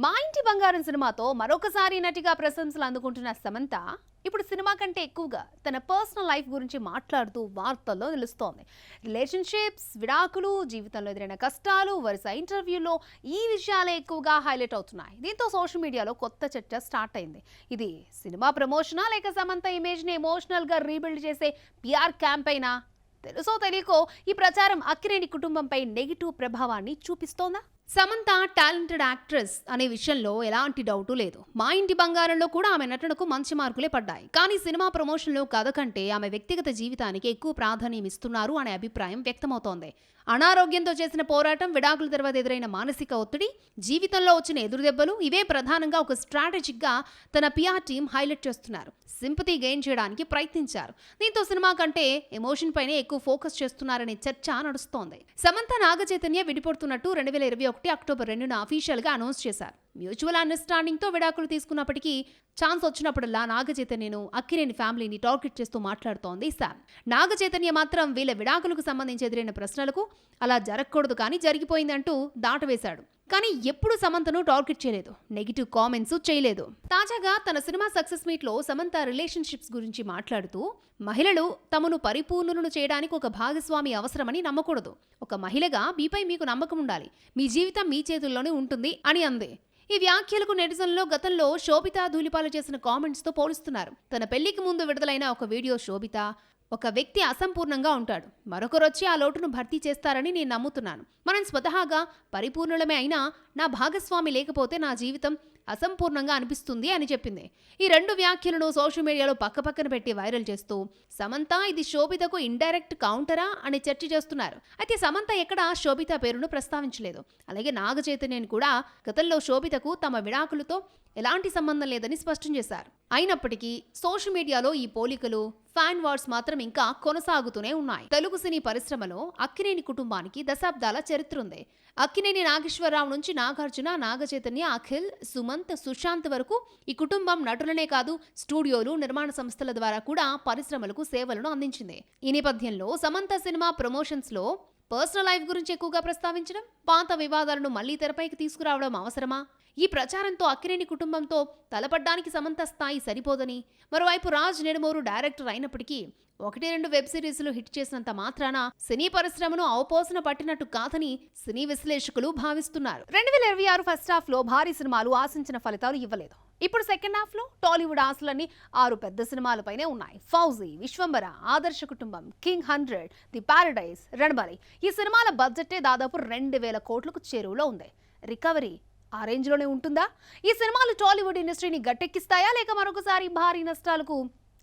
మా ఇంటి బంగారం సినిమాతో మరొకసారి నటిగా ప్రశంసలు అందుకుంటున్న సమంత ఇప్పుడు సినిమా కంటే ఎక్కువగా తన పర్సనల్ లైఫ్ గురించి మాట్లాడుతూ వార్తల్లో నిలుస్తోంది. రిలేషన్షిప్స్, విడాకులు, జీవితంలో ఎదురైన కష్టాలు, వరుస ఇంటర్వ్యూలో ఈ విషయాలే ఎక్కువగా హైలైట్ అవుతున్నాయి. దీంతో సోషల్ మీడియాలో కొత్త చర్చ స్టార్ట్ అయింది. ఇది సినిమా ప్రమోషనా లేక సమంత ఇమేజ్ని ఎమోషనల్గా రీబిల్డ్ చేసే పిఆర్ క్యాంపెయినా? తెలుసో తెలియకో ఈ ప్రచారం అక్కినేని కుటుంబంపై నెగిటివ్ ప్రభావాన్ని చూపిస్తోందా? సమంత టాలెంటెడ్ యాక్ట్రెస్ అనే విషయంలో ఎలాంటి డౌటు లేదు. మా ఇంటి బంగారంలో కూడా ఆమె నటనకు మంచి మార్కులే పడ్డాయి. కానీ సినిమా ప్రమోషన్లో కథ కంటే ఆమె వ్యక్తిగత జీవితానికి ఎక్కువ ప్రాధాన్యం ఇస్తున్నారు అనే అభిప్రాయం వ్యక్తమవుతోంది. అనారోగ్యంతో చేసిన పోరాటం, విడాకుల తర్వాత ఎదురైన మానసిక ఒత్తిడి, జీవితంలో వచ్చిన ఎదురుదెబ్బలు ఇవే ప్రధానంగా ఒక స్ట్రాటజిక్గా తన పిఆర్ టీం హైలైట్ చేస్తున్నారు. సింపతి గెయిన్ చేయడానికి ప్రయత్నించారు. దీంతో సినిమా కంటే ఎమోషన్ పైనే ఎక్కువ ఫోకస్ చేస్తున్నారనే చర్చ నడుస్తోంది. సమంత, నాగచైతన్య విడిపడుతున్నట్టు 2021 అక్టోబర్ 2న అఫీషియల్ గా అనౌన్స్ చేశారు. మ్యూచువల్ అండర్స్టాండింగ్ తో విడాకులు తీసుకున్నప్పటికీ ఛాన్స్ వచ్చినప్పుడల్లా నాగచైతన్యను, అక్కినేని ఫ్యామిలీని టార్గెట్ చేస్తూ మాట్లాడుతోంది శామ్. నాగచైతన్య మాత్రం వీళ్ళ విడాకులకు సంబంధించి ఎదురైన ప్రశ్నలకు అలా జరగకూడదు కానీ జరిగిపోయిందంటూ దాటవేశాడు. కానీ ఎప్పుడు సమంతను టార్గెట్ చేయలేదు, నెగిటివ్ కామెంట్స్ చేయలేదు. తాజాగా తన సినిమా సక్సెస్ మీట్ లో సమంత రిలేషన్షిప్స్ గురించి మాట్లాడుతూ, మహిళలు తమను పరిపూర్ణులను చేయడానికి ఒక భాగస్వామి అవసరమని నమ్మకూడదు. ఒక మహిళగా మీపై మీకు నమ్మకం ఉండాలి. మీ జీవితం మీ చేతుల్లోనే ఉంటుంది అని అంది. ఈ వ్యాఖ్యలకు నెటిజన్లో గతంలో శోభిత ధూళిపాలు చేసిన కామెంట్స్ తో పోలుస్తున్నారు. తన పెళ్లికి ముందు విడుదలైన ఒక వీడియో శోభిత, ఒక వ్యక్తి అసంపూర్ణంగా ఉంటాడు, మరొకరొచ్చి ఆ లోటును భర్తీ చేస్తారని నేను నమ్ముతున్నాను. మనం స్వతహాగా పరిపూర్ణులమే అయినా నా భాగస్వామి లేకపోతే నా జీవితం అసంపూర్ణంగా అనిపిస్తుంది అని చెప్పింది. ఈ రెండు వ్యాఖ్యలను సోషల్ మీడియాలో పక్కపక్కన పెట్టి వైరల్ చేస్తూ సమంత ఇది శోభితకు ఇండైరెక్ట్ కౌంటరా అని చర్చ చేస్తున్నారు. అయితే సమంత ఎక్కడా శోభిత పేరును ప్రస్తావించలేదు. అలాగే నాగచైతన్యని కూడా గతంలో శోభితకు తమ విడాకులతో ఎలాంటి సంబంధం లేదని స్పష్టం చేశారు. అయినప్పటికీ సోషల్ మీడియాలో ఈ పోలికలు, ఫ్యాన్ వార్స్ మాత్రం ఇంకా కొనసాగుతూనే ఉన్నాయి. తెలుగు సినీ పరిశ్రమలో అక్కినేని కుటుంబానికి దశాబ్దాల చరిత్ర ఉంది. అక్కినేని నాగేశ్వరరావు నుంచి నాగార్జున, నాగచైతన్య, అఖిల్, సుమంత్, సుశాంత్ వరకు ఈ కుటుంబం నటులనే కాదు స్టూడియోలు, నిర్మాణ సంస్థల ద్వారా కూడా పరిశ్రమలకు సేవలను అందించింది. ఈ నేపథ్యంలో సమంత సినిమా ప్రమోషన్స్ లో పర్సనల్ లైఫ్ గురించి ఎక్కువగా ప్రస్తావించడం, పాత వివాదాలను మళ్లీ తెరపైకి తీసుకురావడం అవసరమా? ఈ ప్రచారంతో అక్కినేని కుటుంబంతో తలపడ్డానికి సమంత స్థాయి సరిపోదని, మరోవైపు రాజ్ నెడుమూరు డైరెక్టర్ అయినప్పటికీ 1-2 వెబ్ సిరీస్లు హిట్ చేసినంత మాత్రాన సినీ పరిశ్రమను అవపోసన పట్టినట్టు కాదని సినీ విశ్లేషకులు భావిస్తున్నారు. 2026 ఫస్ట్ హాఫ్ లో భారీ సినిమాలు ఆశించిన ఫలితాలు ఇవ్వలేదు. ఇప్పుడు సెకండ్ హాఫ్ లో టాలీవుడ్ ఆశలన్నీ 6 పెద్ద సినిమాలపైనే ఉన్నాయి. ఫౌజీ, విశ్వంబర, ఆదర్శ కుటుంబం, కింగ్ 100, ది పారడైజ్, రణబలి ఈ సినిమాల బడ్జెటే దాదాపు 2000 కోట్లకు చేరువలో ఉంది. రికవరీ ఆ రేంజ్ లోనే ఉంటుందా? ఈ సినిమాలు టాలీవుడ్ ఇండస్ట్రీని గట్టెక్కిస్తాయా లేక మరొకసారి భారీ నష్టాలకు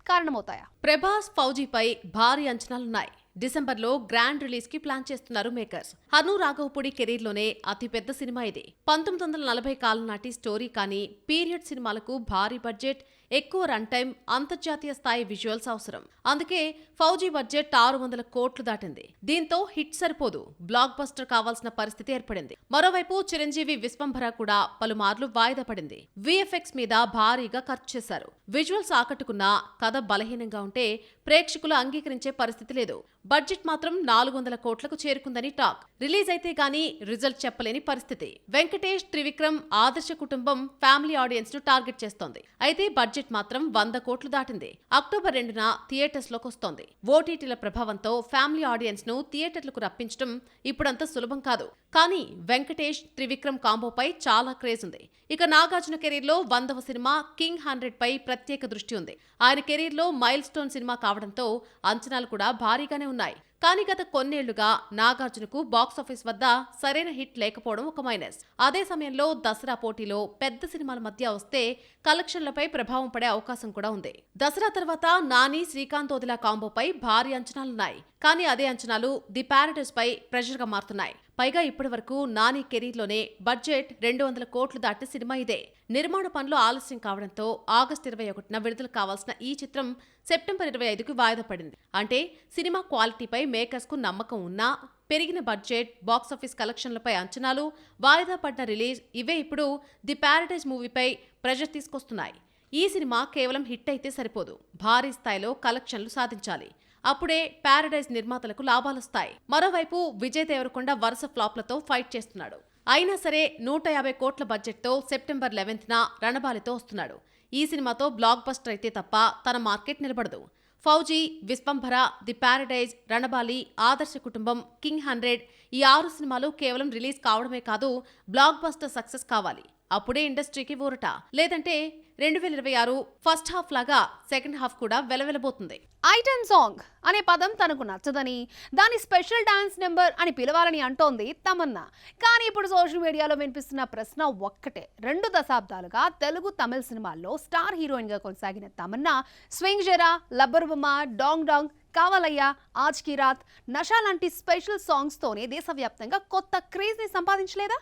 కారణమవుతాయా? ప్రభాస్, ఫౌజీపై భారీ అంచనాలున్నాయి. డిసెంబర్లో గ్రాండ్ రిలీజ్ కి ప్లాన్ చేస్తున్నారు మేకర్స్. హను రాఘవపూడి కెరీర్ లోనే అతి పెద్ద సినిమా ఇది. 1940 కాలం నాటి స్టోరీ కానీ, పీరియడ్ సినిమాలకు భారీ బడ్జెట్, ఎక్కువ రన్ టైం, అంతర్జాతీయ స్థాయి విజువల్స్ అవసరం. అందుకే ఫౌజీ బడ్జెట్ 600 కోట్లు దాటింది. దీంతో హిట్ సరిపోదు, బ్లాక్ బస్టర్ కావాల్సిన పరిస్థితి ఏర్పడింది. మరోవైపు చిరంజీవి విశ్వంభర కూడా పలుమార్లు వాయిదా పడింది. విఎఫ్ఎక్స్ మీద భారీగా ఖర్చు చేశారు. విజువల్స్ ఆకట్టుకున్నా కథ బలహీనంగా ఉంటే ప్రేక్షకులు అంగీకరించే పరిస్థితి లేదు. బడ్జెట్ మాత్రం 400 కోట్లకు చేరుకుందని టాక్. రిలీజ్ అయితే గానీ రిజల్ట్ చెప్పలేని పరిస్థితి. వెంకటేష్, త్రివిక్రమ్, ఆదర్శ కుటుంబం ఫ్యామిలీ ఆడియన్స్ ను టార్గెట్ చేస్తోంది. అయితే బడ్జెట్ మాత్రం 100 కోట్లు దాటింది. అక్టోబర్ 2న థియేటర్స్ లోకి వస్తోంది. ఓటీటీల ప్రభావంతో ఫ్యామిలీ ఆడియన్స్ ను థియేటర్లకు రప్పించడం ఇప్పుడంత సులభం కాదు. కానీ వెంకటేష్, త్రివిక్రమ్ కాంబోపై చాలా క్రేజ్ ఉంది. ఇక నాగార్జున కెరీర్ లో 100వ సినిమా కింగ్ 100 పై ప్రత్యేక దృష్టి ఉంది. ఆయన కెరీర్ లో మైల్ స్టోన్ సినిమా కావడంతో అంచనాలు కూడా భారీగానే ఉన్నాయి. కానీ గత కొన్నేళ్లుగా నాగార్జునకు బాక్సాఫీస్ వద్ద సరైన హిట్ లేకపోవడం ఒక మైనస్. అదే సమయంలో దసరా పోటీలో పెద్ద సినిమాల మధ్య వస్తే కలెక్షన్లపై ప్రభావం పడే అవకాశం కూడా ఉంది. దసరా తర్వాత నాని, శ్రీకాంత్ వదిలా కాంబోపై భారీ అంచనాలున్నాయి. కానీ అదే అంచనాలు ది పారడైజ్ పై ప్రెషర్ గా మారుతున్నాయి. పైగా ఇప్పటి వరకు నాని కెరీర్లోనే బడ్జెట్ 200 కోట్లు దాటిన సినిమా ఇదే. నిర్మాణ పనులు ఆలస్యం కావడంతో ఆగస్టు 21న విడుదల కావాల్సిన ఈ చిత్రం సెప్టెంబర్ 25కు వాయిదా పడింది. అంటే సినిమా క్వాలిటీపై మేకర్స్ కు నమ్మకం ఉన్నా పెరిగిన బడ్జెట్, బాక్సాఫీస్ కలెక్షన్లపై అంచనాలు, వాయిదా పడిన రిలీజ్ ఇవే ఇప్పుడు ది పారడైజ్ మూవీపై ప్రెషర్ తీసుకొస్తున్నాయి. ఈ సినిమా కేవలం హిట్ అయితే సరిపోదు, భారీ స్థాయిలో కలెక్షన్లు సాధించాలి. అప్పుడే పారడైజ్ నిర్మాతలకు లాభాలొస్తాయి. మరోవైపు విజయ్ దేవరకొండ వరుస ఫ్లాప్లతో ఫైట్ చేస్తున్నాడు. అయినా సరే 150 కోట్ల బడ్జెట్తో సెప్టెంబర్ 11న రణబాలితో వస్తున్నాడు. ఈ సినిమాతో బ్లాక్ బస్టర్ అయితే తప్ప తన మార్కెట్ నిలబడదు. ఫౌజీ, విశ్వంభర, ది ప్యారడైజ్, రణబాలి, ఆదర్శ కుటుంబం, కింగ్ 100 ఈ 6 సినిమాలు కేవలం రిలీజ్ కావడమే కాదు, బ్లాక్ బస్టర్ సక్సెస్ కావాలి. అప్పుడే ఇండస్ట్రీకి ఊరట. లేదంటే 2026 ఫస్ట్ హాఫ్ లాగా సెకండ్ హాఫ్ కూడా వెలవెలబోతుంది. ఐటెం సాంగ్ అనే పదం తనకు నచ్చదని, దాని స్పెషల్ డాన్స్ నెంబర్ అని పిలవాలని అంటోంది తమన్నా. కానీ ఇప్పుడు సోషల్ మీడియాలో వినిపిస్తున్న ప్రశ్న ఒక్కటే. 2 దశాబ్దాలుగా తెలుగు, తమిళ సినిమాల్లో స్టార్ హీరోయిన్ గా కొనసాగిన తమన్నా స్వింగ్ జరా, లబ్బర్ బొమ్మ, డాంగ్ డాంగ్, కావాలయ్యా, ఆజ్ కీ రాత్, నషా లాంటి స్పెషల్ సాంగ్స్ తోనే దేశవ్యాప్తంగా కొత్త క్రేజ్ ని సంపాదించలేదా?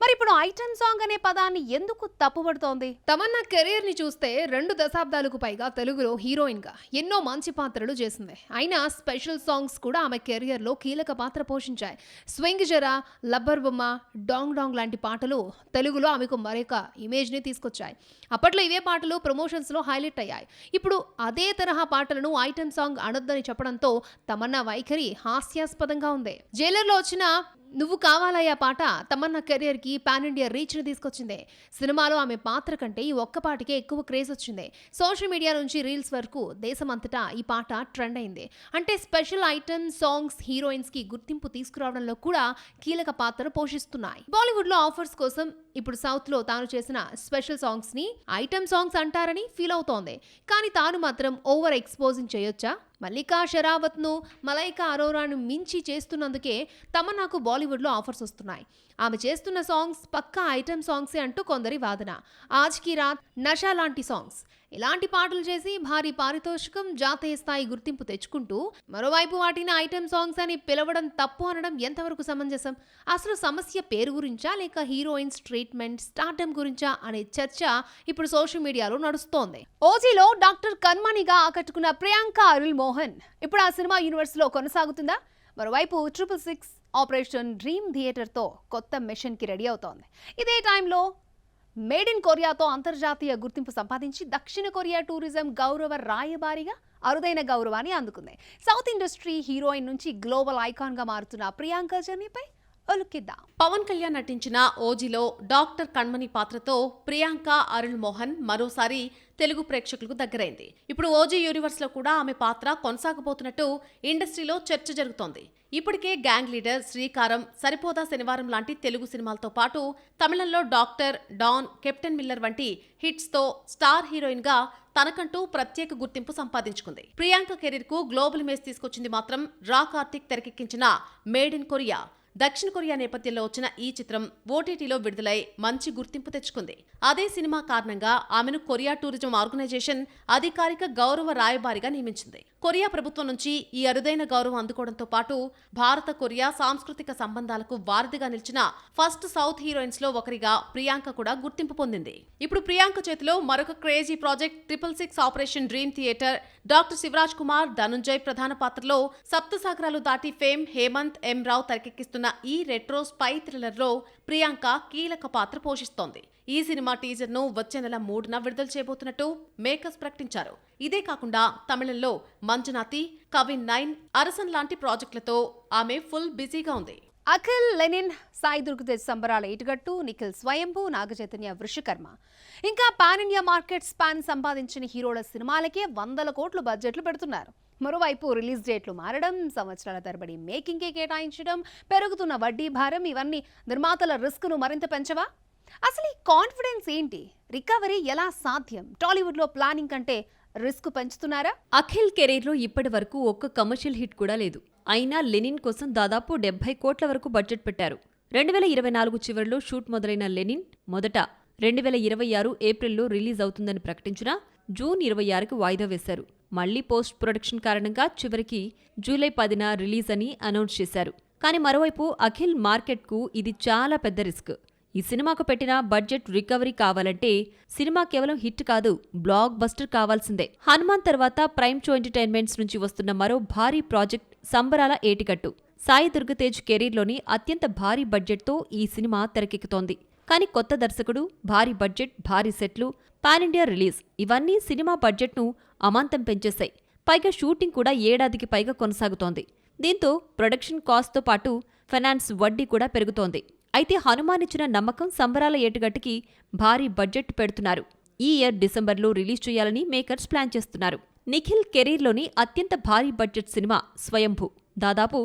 మరి ఇప్పుడు ఐటెం సాంగ్ అనే పదాన్ని ఎందుకు తప్పుపడుతోంది? తమన్నా కెరీర్ ని చూస్తే 2 దశాబ్దాలకు పైగా తెలుగులో హీరోయిన్ గా ఎన్నో మంచి పాత్రలు చేసింది. అయినా స్పెషల్ సాంగ్స్ కూడా ఆమె కెరియర్ లో కీలక పాత్ర పోషించాయి. స్వింగ్ జరా, లబ్బర్ బొమ్మ, డాంగ్ డాంగ్ లాంటి పాటలు తెలుగులో ఆమెకు మరొక ఇమేజ్ ని తీసుకొచ్చాయి. అప్పట్లో ఇవే పాటలు ప్రమోషన్స్ లో హైలైట్ అయ్యాయి. ఇప్పుడు అదే తరహా పాటలను ఐటెం సాంగ్ అనొద్దని చెప్పడంతో తమన్నా వైఖరి హాస్యాస్పదంగా ఉంది. జైలర్ లో వచ్చిన నువ్వు కావాలయ్యా పాట తమన్నా కెరియర్ కి పాన్ ఇండియా రీచ్ ని తీసుకొచ్చింది. సినిమాలో ఆమె పాత్ర కంటే ఈ ఒక్క పాటకే ఎక్కువ క్రేజ్ వచ్చింది. సోషల్ మీడియా నుంచి రీల్స్ వరకు దేశమంతటా ఈ పాట ట్రెండ్ అయింది. అంటే స్పెషల్ ఐటమ్ సాంగ్స్ హీరోయిన్స్ కి గుర్తింపు తీసుకురావడంలో కూడా కీలక పాత్ర పోషిస్తున్నాయి. బాలీవుడ్ లో ఆఫర్స్ కోసం ఇప్పుడు సౌత్ లో తాను చేసిన స్పెషల్ సాంగ్స్ ని ఐటమ్ సాంగ్స్ అంటారని ఫీల్ అవుతోంది. కానీ తాను మాత్రం ఓవర్ ఎక్స్పోజింగ్ చేయొచ్చా? మల్లికా షెరావత్ ను, మలైకా అరోరాను మించి చేస్తున్నందుకే తమన్నాకు బాలీవుడ్లో ఆఫర్స్ వస్తున్నాయి. ఆమె చేస్తున్న సాంగ్స్ పక్కా ఐటమ్ సాంగ్సే అంటూ కొందరి వాదన. ఆజ్ కీ రాత్, నషా లాంటి సాంగ్స్ ఇలాంటి పాటలు చేసి భారీ పారితోషికం, జాతీయ స్థాయి గుర్తింపు తెచ్చుకుంటూ మరోవైపు వాటిని ఐటమ్ సాంగ్స్ అని పిలవడం తప్పు అనడం ఎంతవరకు సమంజసం? అసలు సమస్య పేరు గురించా లేక హీరోయిన్స్ ట్రీట్మెంట్, స్టార్డమ్ గురించా అనే చర్చ ఇప్పుడు సోషల్ మీడియాలో నడుస్తోంది. ఓజీలో డాక్టర్ కన్మణిగా ఆకట్టుకున్న ప్రియాంక అరుల్ మోహన్ ఇప్పుడు ఆ సినిమా యూనివర్స్ లో కొనసాగుతుందా? మరోవైపు 666 ఆపరేషన్ డ్రీమ్ థియేటర్తో కొత్త మిషన్ కి రెడీ అవుతోంది. ఇదే టైంలో మేడ్ ఇన్ కొరియాతో అంతర్జాతీయ గుర్తింపు సంపాదించి దక్షిణ కొరియా టూరిజం గౌరవ రాయబారిగా అరుదైన గౌరవాన్ని అందుకుంది. సౌత్ ఇండస్ట్రీ హీరోయిన్ నుంచి గ్లోబల్ ఐకాన్ గా మారుతున్న ప్రియాంక జర్నీపై ఒలుక్కిద్దాం. పవన్ కళ్యాణ్ నటించిన ఓజీలో డాక్టర్ కణ్మణి పాత్రతో ప్రియాంక అరుళ్ మోహన్ మరోసారి తెలుగు ప్రేక్షకులకు దగ్గరైంది. ఇప్పుడు ఓజీ యూనివర్స్ లో కూడా ఆమె పాత్ర కొనసాగబోతున్నట్టు ఇండస్ట్రీలో చర్చ జరుగుతోంది. ఇప్పటికే గ్యాంగ్ లీడర్, శ్రీకారం, సరిపోదా శనివారం లాంటి తెలుగు సినిమాలతో పాటు తమిళంలో డాక్టర్, డాన్, కెప్టెన్ మిల్లర్ వంటి హిట్స్ తో స్టార్ హీరోయిన్ గా తనకంటూ ప్రత్యేక గుర్తింపు సంపాదించుకుంది. ప్రియాంక కెరీర్ కు గ్లోబల్ ఇమేజ్ తీసుకొచ్చింది మాత్రం రా కార్తిక్ తెరకెక్కించిన మేడ్ ఇన్ కొరియా. దక్షిణ కొరియా నేపథ్యంలో వచ్చిన ఈ చిత్రం ఓటీటీలో విడుదలై మంచి గుర్తింపు తెచ్చుకుంది. అదే సినిమా కారణంగా ఆమెను కొరియా టూరిజం ఆర్గనైజేషన్ అధికారిక గౌరవ రాయబారిగా నియమించింది. కొరియా ప్రభుత్వం నుంచి ఈ అరుదైన గౌరవం అందుకోవడంతో పాటు భారత కొరియా సాంస్కృతిక సంబంధాలకు వారధిగా నిలిచిన ఫస్ట్ సౌత్ హీరోయిన్స్ లో ఒకరిగా ప్రియాంక కూడా గుర్తింపు పొందింది. ఇప్పుడు ప్రియాంక చేతిలో మరొక crazy project 666 operation dream theatre. Doctor Shivaraj Kumar, Dhananjay ప్రధాన పాత్రలో సప్తసాగరాలు దాటి ఫేమ్ హేమంత్ ఎం రావు తెరకెక్కిస్తున్న ఈ రెట్రో స్పై థ్రిల్లర్ లో ప్రియాంక కీలక పాత్ర పోషిస్తోంది. ఈ సినిమా టీజర్ ను వచ్చే నెల 3న విడుదల చేయబోతున్నట్టు మేకర్స్ ప్రకటించారు. ఇదే కాకుండా తమిళంలో మంజునాథి, కవిన్ 9, అరసన్ లాంటి ప్రాజెక్టులతో ఆమె ఫుల్ బిజీగా ఉంది. అఖిల్, లెనిన్, సాయి దుర్గతేజ్ సంబరాల ఇటుగట్టు, నిఖిల్ స్వయంభూ, నాగచైతన్య వృషకర్మ ఇంకా పాన్ ఇండియా మార్కెట్ స్పాన్ సంపాదించిన హీరోల సినిమాలకే 100 కోట్లు బడ్జెట్లు పెడుతున్నారు. మరోవైపు రిలీజ్ డేట్లు మారడం, సంవత్సరాల తరబడి మేకింగ్కే కేటాయించడం, పెరుగుతున్న వడ్డీ భారం ఇవన్నీ నిర్మాతల రిస్క్ను మరింత పెంచవా? అసలు ఈ కాన్ఫిడెన్స్ ఏంటి? రికవరీ ఎలా సాధ్యం? టాలీవుడ్లో ప్లానింగ్ కంటే రిస్క్ పెంచుతున్నారా? అఖిల్ కెరీర్లో ఇప్పటి వరకు ఒక్క కమర్షియల్ హిట్ కూడా లేదు. అయినా లెనిన్ కోసం దాదాపు 70 కోట్ల వరకు బడ్జెట్ పెట్టారు. 2024 చివరిలో షూట్ మొదలైన లెనిన్ మొదట 2026 ఏప్రిల్లో రిలీజ్ అవుతుందని ప్రకటించినా జూన్ 26కి వాయిదా వేశారు. మళ్లీ పోస్ట్ ప్రొడక్షన్ కారణంగా చివరికి జూలై 10న రిలీజ్ అని అనౌన్స్ చేశారు. కానీ మరోవైపు అఖిల్ మార్కెట్కు ఇది చాలా పెద్ద రిస్క్. ఈ సినిమాకు పెట్టిన బడ్జెట్ రికవరీ కావాలంటే సినిమా కేవలం హిట్ కాదు, బ్లాక్ బస్టర్ కావాల్సిందే. హనుమాన్ తర్వాత ప్రైమ్ షో ఎంటర్టైన్మెంట్స్ నుంచి వస్తున్న మరో భారీ ప్రాజెక్ట్ సంబరాల ఏటికట్టు. సాయి దుర్గతేజ్ కెరీర్లోని అత్యంత భారీ బడ్జెట్తో ఈ సినిమా తెరకెక్కుతోంది. కానీ కొత్త దర్శకుడు, భారీ బడ్జెట్, భారీ సెట్లు, పాన్ ఇండియా రిలీజ్ ఇవన్నీ సినిమా బడ్జెట్ను అమాంతం పెంచేశాయి. పైగా షూటింగ్ కూడా ఏడాదికి పైగా కొనసాగుతోంది. దీంతో ప్రొడక్షన్ కాస్ట్తో పాటు ఫైనాన్స్ వడ్డీ కూడా పెరుగుతోంది. అయితే హనుమానిచ్చిన నమ్మకం సంబరాల ఏటుగట్టుకి భారీ బడ్జెట్ పెడుతున్నారు. ఈ ఇయర్ డిసెంబర్లో రిలీజ్ చేయాలని మేకర్స్ ప్లాన్ చేస్తున్నారు. నిఖిల్ కెరీర్లోని అత్యంత భారీ బడ్జెట్ సినిమా స్వయంభూ. దాదాపు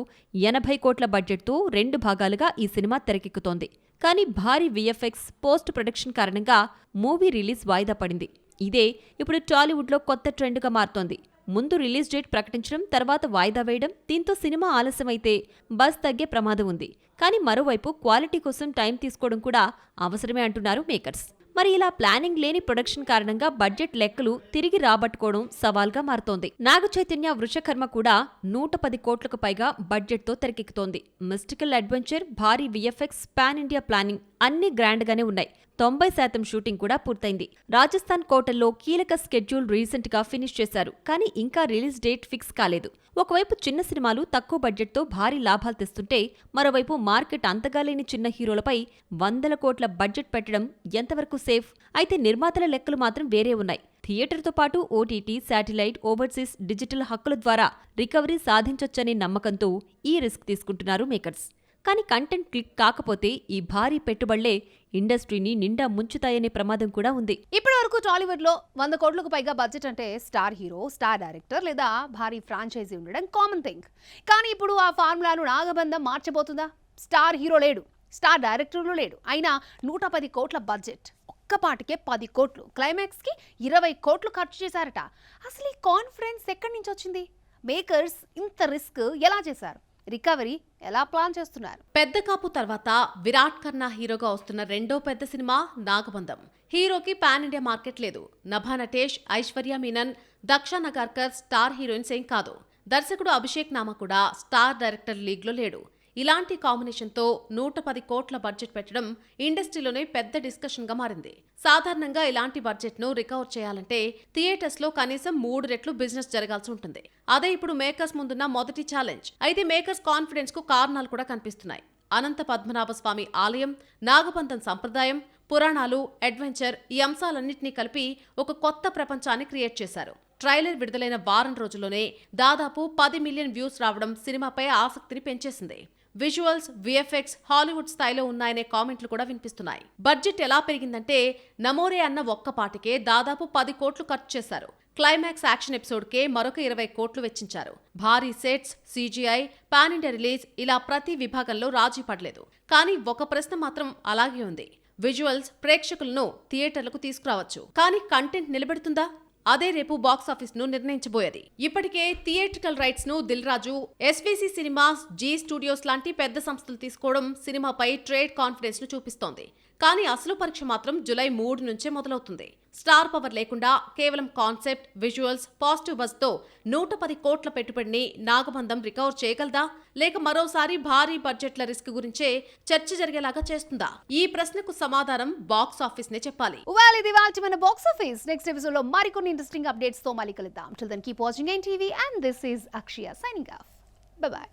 80 కోట్ల బడ్జెట్తో 2 భాగాలుగా ఈ సినిమా తెరకెక్కుతోంది. కానీ భారీ విఎఫ్ఎక్స్ పోస్ట్ ప్రొడక్షన్ కారణంగా మూవీ రిలీజ్ వాయిదా పడింది. ఇదే ఇప్పుడు టాలీవుడ్లో కొత్త ట్రెండ్గా మారుతోంది. ముందు రిలీజ్ డేట్ ప్రకటించడం, తర్వాత వాయిదా వేయడం. దీంతో సినిమా ఆలస్యమైతే బజ్ తగ్గే ప్రమాదం ఉంది. కానీ మరోవైపు క్వాలిటీ కోసం టైం తీసుకోవడం కూడా అవసరమే అంటున్నారు మేకర్స్. మరి ఇలా ప్లానింగ్ లేని ప్రొడక్షన్ కారణంగా బడ్జెట్ లెక్కలు తిరిగి రాబట్టుకోవడం సవాల్గా మారుతోంది. నాగ చైతన్య వృషకర్మ కూడా 110 కోట్లకు పైగా బడ్జెట్తో తెరకెక్కుతోంది. మిస్టికల్ అడ్వెంచర్, భారీ విఎఫ్ఎక్స్, పాన్ ఇండియా ప్లానింగ్ అన్ని గ్రాండ్గానే ఉన్నాయి. 90% షూటింగ్ కూడా పూర్తయింది. రాజస్థాన్ కోటల్లో కీలక స్కెడ్యూల్ రీసెంట్ గా ఫినిష్ చేశారు. కానీ ఇంకా రిలీజ్ డేట్ ఫిక్స్ కాలేదు. ఒకవైపు చిన్న సినిమాలు తక్కువ బడ్జెట్తో భారీ లాభాలు తెస్తుంటే, మరోవైపు మార్కెట్ అంతగా లేని చిన్న హీరోలపై 100 కోట్ల బడ్జెట్ పెట్టడం ఎంతవరకు సేఫ్? అయితే నిర్మాతల లెక్కలు మాత్రం వేరే ఉన్నాయి. థియేటర్తో పాటు ఓటీటీ, శాటిలైట్, ఓవర్సీస్, డిజిటల్ హక్కుల ద్వారా రికవరీ సాధించొచ్చనే నమ్మకంతో ఈ రిస్క్ తీసుకుంటున్నారు మేకర్స్. కానీ కంటెంట్ క్లిక్ కాకపోతే ఈ భారీ పెట్టుబడులే ఇండస్ట్రీని నిండా ముంచుతాయనే ప్రమాదం కూడా ఉంది. ఇప్పటి వరకు టాలీవుడ్ లో 100 కోట్లకు పైగా బడ్జెట్ అంటే స్టార్ హీరో, స్టార్ డైరెక్టర్ లేదా భారీ ఫ్రాంచైజీ ఉండడం కామన్ థింగ్. కానీ ఇప్పుడు ఆ ఫార్ములాను నాగబంధం మార్చబోతుందా? స్టార్ హీరో లేడు, స్టార్ డైరెక్టర్లు లేడు, అయినా 110 కోట్ల బడ్జెట్. ఒక్కపాటికే 10 కోట్లు, క్లైమాక్స్ కి 20 కోట్లు ఖర్చు చేశారట. అసలు ఈ కాన్ఫిడెన్స్ ఎక్కడి నుంచి వచ్చింది? మేకర్స్ ఇంత రిస్క్ ఎలా చేశారు? రికవరీ ఎలా ప్లాన్ చేస్తున్నారు? పెద్ద కాపు తర్వాత విరాట్ ఖన్నా హీరోగా వస్తున్న రెండో పెద్ద సినిమా నాగబంధం. హీరోకి పాన్ ఇండియా మార్కెట్ లేదు. నభా నటేష్, ఐశ్వర్య మీనన్, దక్ష నగార్కర్ స్టార్ హీరోయిన్స్ ఏం కాదు. దర్శకుడు అభిషేక్ నామా కూడా స్టార్ డైరెక్టర్ లీగ్లో లేడు. ఇలాంటి కాంబినేషన్తో 110 కోట్ల బడ్జెట్ పెట్టడం ఇండస్ట్రీలోనే పెద్ద డిస్కషన్గా మారింది. సాధారణంగా ఇలాంటి బడ్జెట్ను రికవర్ చేయాలంటే థియేటర్స్లో కనీసం 3 రెట్లు బిజినెస్ జరగాల్సి ఉంటుంది. అదే ఇప్పుడు మేకర్స్ ముందున్న మొదటి ఛాలెంజ్. అయితే మేకర్స్ కాన్ఫిడెన్స్కు కారణాలు కూడా కనిపిస్తున్నాయి. అనంత పద్మనాభ స్వామి ఆలయం, నాగబంధం సంప్రదాయం, పురాణాలు, అడ్వెంచర్ ఈ అంశాలన్నింటినీ కలిపి ఒక కొత్త ప్రపంచాన్ని క్రియేట్ చేశారు. ట్రైలర్ విడుదలైన వారం రోజుల్లోనే దాదాపు 10 మిలియన్ వ్యూస్ రావడం సినిమాపై ఆసక్తిని పెంచేసింది. విజువల్స్, విఎఫ్ఎక్స్ హాలీవుడ్ స్థాయిలో ఉన్నాయనే కామెంట్లు కూడా వినిపిస్తున్నాయి. బడ్జెట్ ఎలా పెరిగిందంటే నమోరే అన్న ఒక్కపాటికే దాదాపు 10 కోట్లు ఖర్చు చేశారు. క్లైమాక్స్ యాక్షన్ ఎపిసోడ్కే మరొక 20 కోట్లు వెచ్చించారు. భారీ sets, CGI, pan India release ఇలా ప్రతి విభాగంలో రాజీ పడలేదు. కానీ ఒక ప్రశ్న మాత్రం అలాగే ఉంది. విజువల్స్ ప్రేక్షకులను థియేటర్లకు తీసుకురావచ్చు, కానీ కంటెంట్ నిలబెడుతుందా? అదే రేపు బాక్సాఫీస్ ను నిర్ణయించబోయేది. ఇప్పటికే థియేట్రికల్ రైట్స్ ను Dil Raju, SVC cinemas, G studios లాంటి పెద్ద సంస్థలు తీసుకోవడం సినిమాపై ట్రేడ్ కాన్ఫిడెన్స్ ను చూపిస్తోంది. కానీ అసలు పరీక్ష మాత్రం జూలై 3 నుంచే మొదలవుతుంది. స్టార్ పవర్ లేకుండా కేవలం కాన్సెప్ట్, విజువల్స్, పాజిటివ్ బజ్ తో 110 కోట్ల పెట్టుబడిని నాగబంధం రికవర్ చేయగలదా? లేక మరోసారి భారీ బడ్జెట్ల రిస్క్ గురించే చర్చ జరిగేలాగా చేస్తుందా? ఈ ప్రశ్నకు సమాధానం బాక్స్ ఆఫీస్ నే చెప్పాలి. ఇది వాల్టి మన బాక్స్ ఆఫీస్. నెక్స్ట్ ఎపిసోడ్ లో మరికొన్ని ఇంట్రెస్టింగ్ అప్డేట్స్ తో మళ్ళీ కలుద్దాం. Till then keep watching NTV and this is Akshaya signing off. Bye bye.